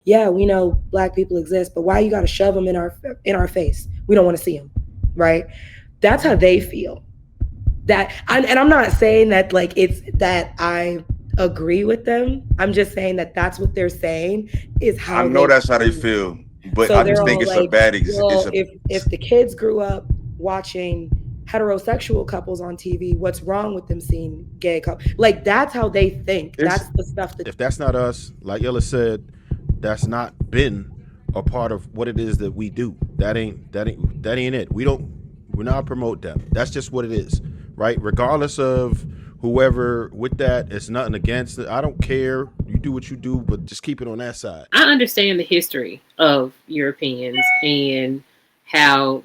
Yeah, we know black people exist, but why you got to shove them in our face? We don't want to see them, right? That's how they feel. And I'm not saying that like it's that I agree with them. I'm just saying that that's what they're saying is I how know they that's how they feel. feel, but So I they're just think all it's a like, bad. It's well, a if the kids grew up watching heterosexual couples on TV, what's wrong with them seeing gay couples? Like that's how they think. it's That's the stuff that If that's not us, like Ella said, that's not been a part of what it is that we do. That ain't it. We're not promote that. That's just what it is, right? Regardless of whoever with that, it's nothing against it. I don't care. You do what you do, but just keep it on that side. I understand the history of Europeans and how,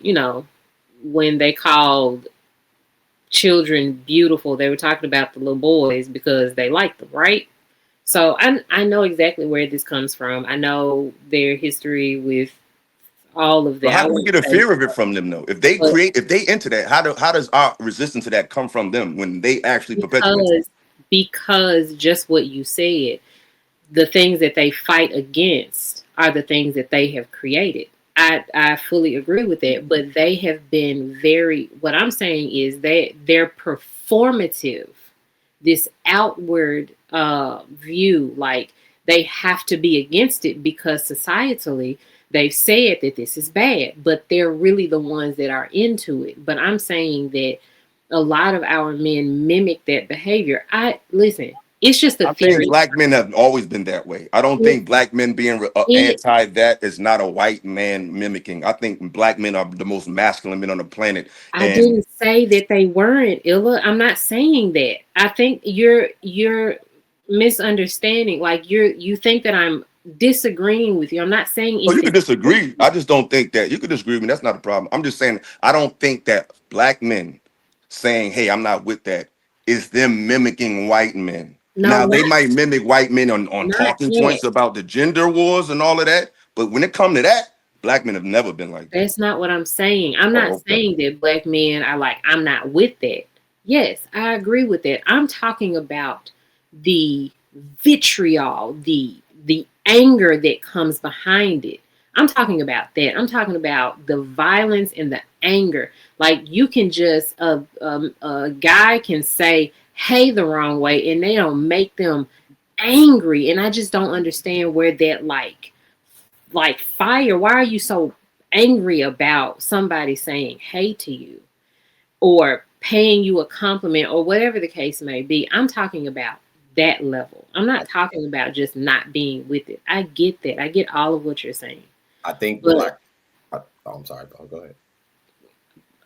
when they called children beautiful, they were talking about the little boys because they liked them, right? So I know exactly where this comes from. I know their history with all of but that. how I do we won't get a say, fear of it from them though? If they but create, if they into that, how does our resistance to that come from them when they actually perpetuate it? because just what you said, the things that they fight against are the things that they have created. I fully agree with that, but they have been very, what I'm saying is they're performative, this outward view, like they have to be against it because societally they've said that this is bad, but they're really the ones that are into it. But I'm saying that a lot of our men mimic that behavior. I listen, it's just a I think theory. black men have always been that way. I don't It, think black men being it anti that is not a white man mimicking. I think black men are the most masculine men on the planet. I And didn't say that they weren't, Illa. I'm not saying that. I think you're misunderstanding. Like you think that I'm disagreeing with you. I'm not saying oh, you anything. could disagree. I just don't think that you could disagree with me. That's not a problem. I'm just saying I don't think that black men saying, "Hey, I'm not with that," is them mimicking white men. No, Now they might mimic white men on not talking that. points about the gender wars and all of that, but when it comes to that, black men have never been like that. That's not what I'm saying. I'm not Oh, okay. saying that black men are like, I'm not with that. Yes, I agree with that. I'm talking about the vitriol, the anger that comes behind it. I'm talking about that. I'm talking about the violence and the anger. Like you can just a guy can say hey the wrong way and they don't make them angry, and I just don't understand where that like fire. Why are you so angry about somebody saying hey to you or paying you a compliment or whatever the case may be? I'm talking about that level. I'm I, not talking about just not being with it. I get that. I get all of what you're saying. I think But black. Oh, I'm sorry, bro. Go ahead.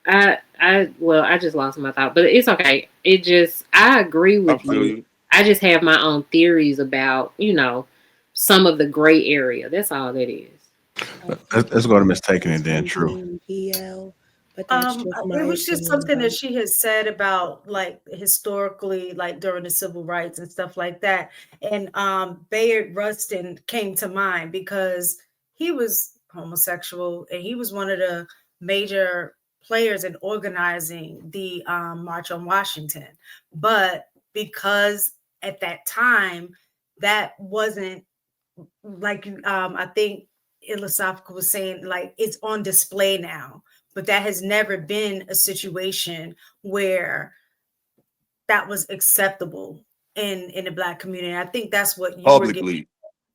I just lost my thought, but it's okay. I agree I with feel you. you. I just have my own theories about, some of the gray area. That's all that is. Let's go to mistaken and then true. misunderstanding PL, but that's just my It was just opinion something that though. she had said about like historically, like during the civil rights and stuff like that. And Bayard Rustin came to mind because he was homosexual and he was one of the major players in organizing the March on Washington. But because at that time that wasn't like I think Ilosophical was saying, like it's on display now, but that has never been a situation where that was acceptable in the black community. I think that's what you were getting. Publicly.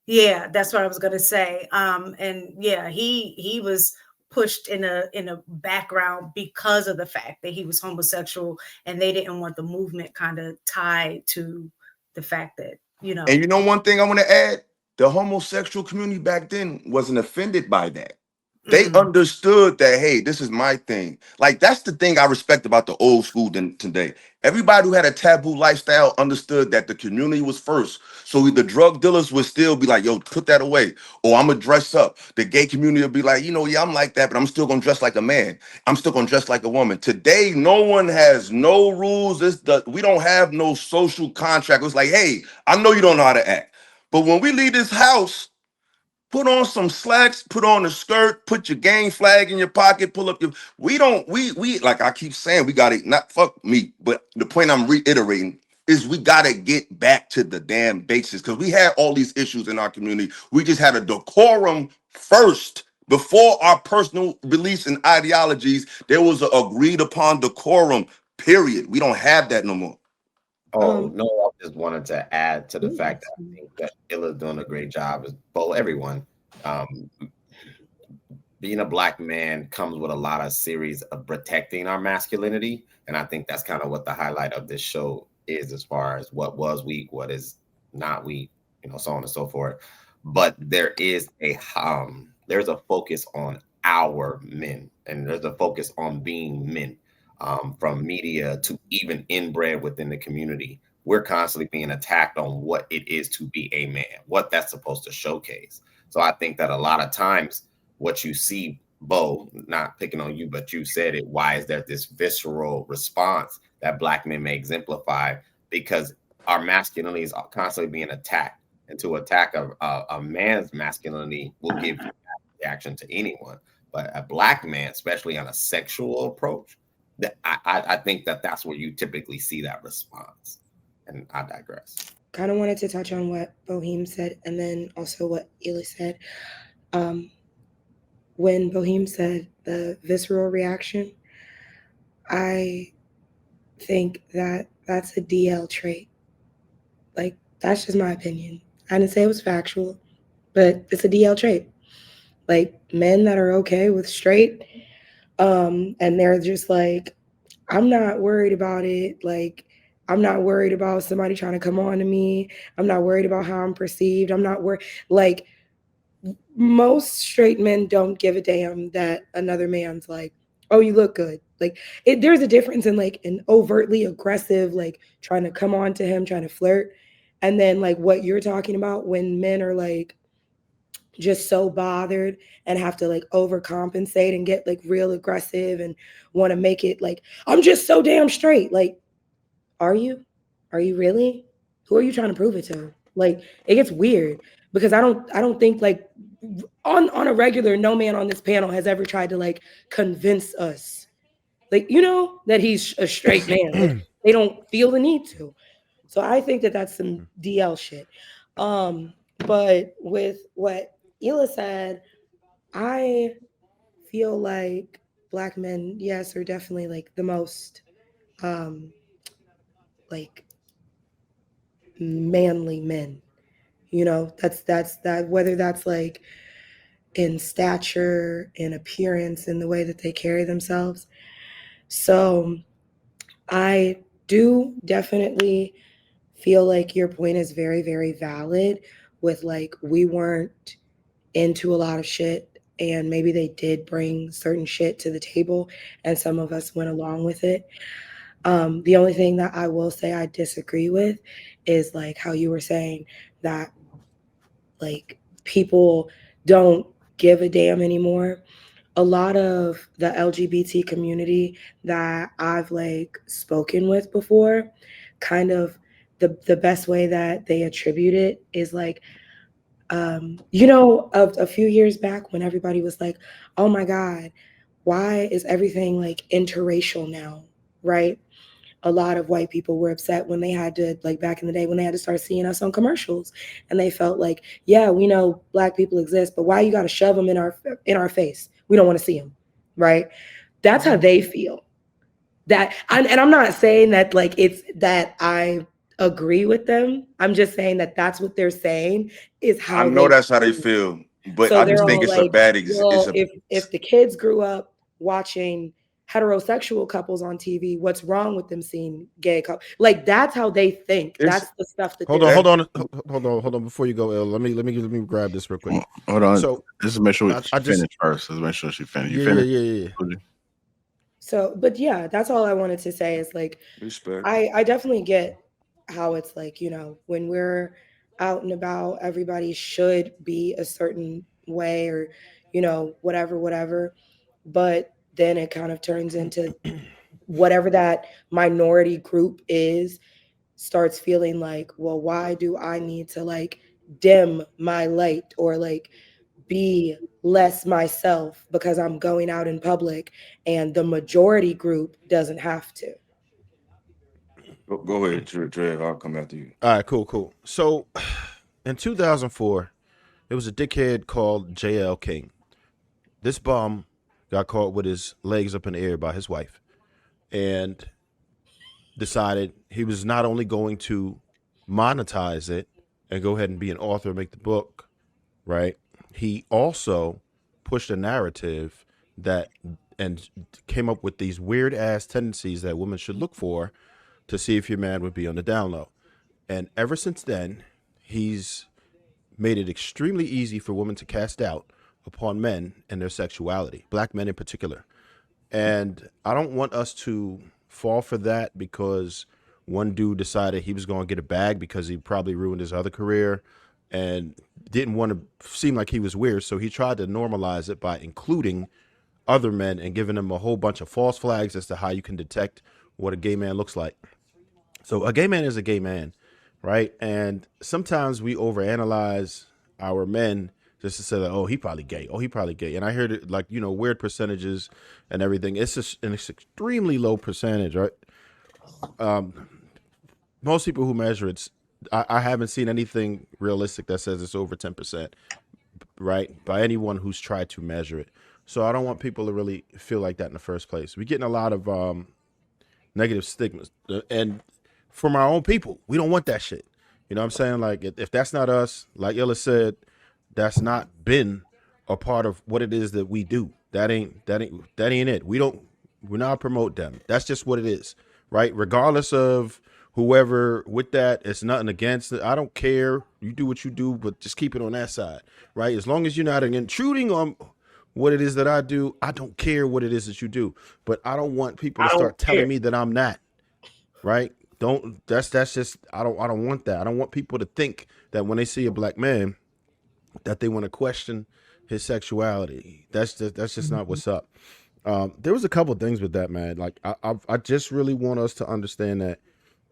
Yeah, that's what I was gonna say. And yeah, he was pushed in a background because of the fact that he was homosexual, and they didn't want the movement kind of tied to the fact that And you know one thing I want to add? The homosexual community back then wasn't offended by that. They mm, understood that, hey, this is my thing. Like that's the thing I respect about the old school than today. Everybody who had a taboo lifestyle understood that the community was first. So the drug dealers would still be like, yo, put that away. Or I'm gonna dress up. The gay community would be like, yeah, I'm like that, but I'm still gonna dress like a man. I'm still gonna dress like a woman. Today, no one has no rules. We don't have no social contract. It's like, hey, I know you don't know how to act. But when we leave this house, put on some slacks, put on a skirt, put your gang flag in your pocket, pull up your. We don't. We like I keep saying, we got to not fuck me. But the point I'm reiterating, is we got to get back to the damn basics, because we had all these issues in our community. We just had a decorum first. Before our personal beliefs and ideologies, there was an agreed upon decorum, period. We don't have that no more. Oh Um, no, I just wanted to add to the fact that I mm, think that Illa's doing a great job as well, everyone. Um, Being a black man comes with a lot of series of protecting our masculinity, and I think that's kind of what the highlight of this show is, as far as what was weak, what is not weak, so on and so forth. But there's a focus on our men, and there's a focus on being men. From media to even inbred within the community, we're constantly being attacked on what it is to be a man, what that's supposed to showcase. So I think that a lot of times what you see, Bo, not picking on you, but you said it, why is there this visceral response that black men may exemplify? Because our masculinity is constantly being attacked. And to attack a man's masculinity will give you reaction to anyone. But a black man, especially on a sexual approach, that I think that's where you typically see that response. And I digress. kind of wanted to touch on what Boheem said and then also what Ely said. Um, when Boheem said the visceral reaction, I think that that's a DL trait. Like, that's just my opinion. I didn't say it was factual, but it's a DL trait. Like, men that are okay with straight, and they're just like, I'm not worried about it. Like, I'm not worried about somebody trying to come on to me. I'm not worried about how I'm perceived. I'm not worried. Like, most straight men don't give a damn that another man's like, oh, you look good. Like, there's a difference in like an overtly aggressive, like trying to come on to him, trying to flirt, and then like what you're talking about when men are like just so bothered and have to like overcompensate and get like real aggressive and want to make it like, I'm just so damn straight. Like, are you? Are you really? Who are you trying to prove it to? Like, it gets weird because I don't think like on a regular, no man on this panel has ever tried to like convince us, like, that he's a straight man. Like, they don't feel the need to. So I think that that's some DL shit. But with what Ela said, I feel like black men, yes, are definitely like the most um like manly men. That's that, whether that's like in stature, in appearance, in the way that they carry themselves. So I do definitely feel like your point is very, very valid with like we weren't into a lot of shit and maybe they did bring certain shit to the table and some of us went along with it. The only thing that I will say I disagree with is like how you were saying that like people don't give a damn anymore. A lot of the LGBT community that I've like spoken with before, kind of the best way that they attribute it is like, a few years back when everybody was like, oh my God, why is everything like interracial now? Right? A lot of white people were upset when they had to, like back in the day, when they had to start seeing us on commercials, and they felt like, yeah, we know black people exist, but why you got to shove them in our face? We don't want to see them, right? That's how they feel. And I'm not saying that like it's that I agree with them. I'm just saying that that's what they're saying is I how know they that's how they feel. feel, but So I they're just think all it's a like, bad. It's well, a if the kids grew up watching heterosexual couples on TV, what's wrong with them seeing gay couples? Like, that's how they think. it's That's the stuff that Hold they're on, hold that. saying. on, hold on. Before you go, L, let me grab this real quick. Hold on. So Let's make sure I she just finished first. Let's make sure she finished. You yeah yeah finished? yeah yeah. So, but yeah, that's all I wanted to say is like, Respect. I definitely get how it's like, when we're out and about, everybody should be a certain way or, whatever, whatever. But then it kind of turns into whatever that minority group is starts feeling like, well, why do I need to like dim my light or like be less myself because I'm going out in public and the majority group doesn't have to? Go ahead, Trev. I'll come after you. All right, cool. So in 2004, there was a dickhead called J.L. King. This bum got caught with his legs up in the air by his wife and decided he was not only going to monetize it and go ahead and be an author and make the book, right? He also pushed a narrative that and came up with these weird ass tendencies that women should look for to see if your man would be on the down low. And ever since then, he's made it extremely easy for women to cast doubt upon men and their sexuality, black men in particular. And I don't want us to fall for that because one dude decided he was going to get a bag because he probably ruined his other career and didn't want to seem like he was weird. So he tried to normalize it by including other men and giving them a whole bunch of false flags as to how you can detect what a gay man looks like. So a gay man is a gay man, right? And sometimes we overanalyze our men just to say that, oh, he probably gay. Oh, he probably gay. And I heard it like, weird percentages and everything. It's just an extremely low percentage, right? Most people who measure it, I haven't seen anything realistic that says it's over 10%, right? By anyone who's tried to measure it. So I don't want people to really feel like that in the first place. We're getting a lot of negative stigmas. And from our own people, we don't want that shit. You know what I'm saying? Like, if that's not us, like Illa said, that's not been a part of what it is that we do. That ain't it. We're not promote them. That's just what it is, right? Regardless of whoever with that, it's nothing against it. I don't care. You do what you do, but just keep it on that side, right? As long as you're not intruding on what it is that I do, I don't care what it is that you do. But I don't want people to start telling me that I'm not, right? That's just I don't want that. I don't want people to think that when they see a black man that they want to question his sexuality. That's just not what's up. There was a couple of things with that, man. Like I just really want us to understand that,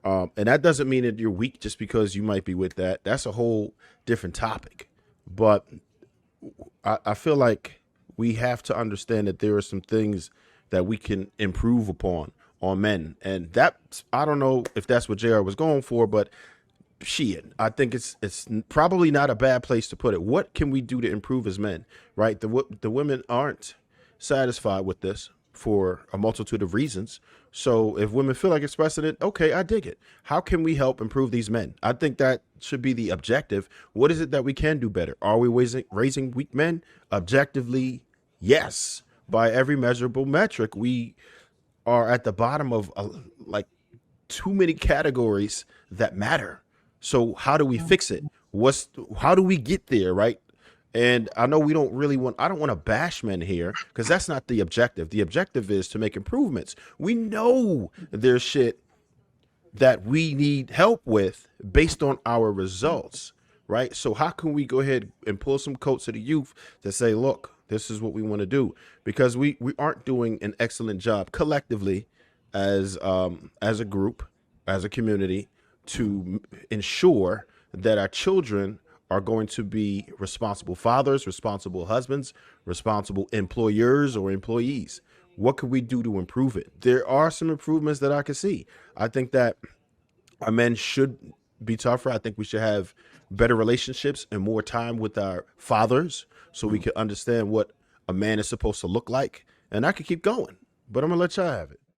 and that doesn't mean that you're weak just because you might be with that. That's a whole different topic. But I feel like we have to understand that there are some things that we can improve upon on men, and that I don't know if that's what JR was going for, but shit, I think it's probably not a bad place to put it. What can we do to improve as men, right? The women aren't satisfied with this for a multitude of reasons. So if women feel like expressing it, okay, I dig it. How can we help improve these men? I think that should be the objective. What is it that we can do better? Are we raising weak men? Objectively, yes. By every measurable metric, we are at the bottom of like too many categories that matter. So how do we fix it? How do we get there, right? And I know I don't want to bash men here because that's not the objective. The objective is to make improvements. We know there's shit that we need help with based on our results, right? So how can we go ahead and pull some coats of the youth to say, look, this is what we want to do? Because we aren't doing an excellent job collectively as a group, as a community, to ensure that our children are going to be responsible fathers, responsible husbands, responsible employers or employees. What could we do to improve it? There are some improvements that I can see. I think that our men should be tougher. I think we should have better relationships and more time with our fathers so we can understand what a man is supposed to look like. And I could keep going, but I'm going to let y'all have it.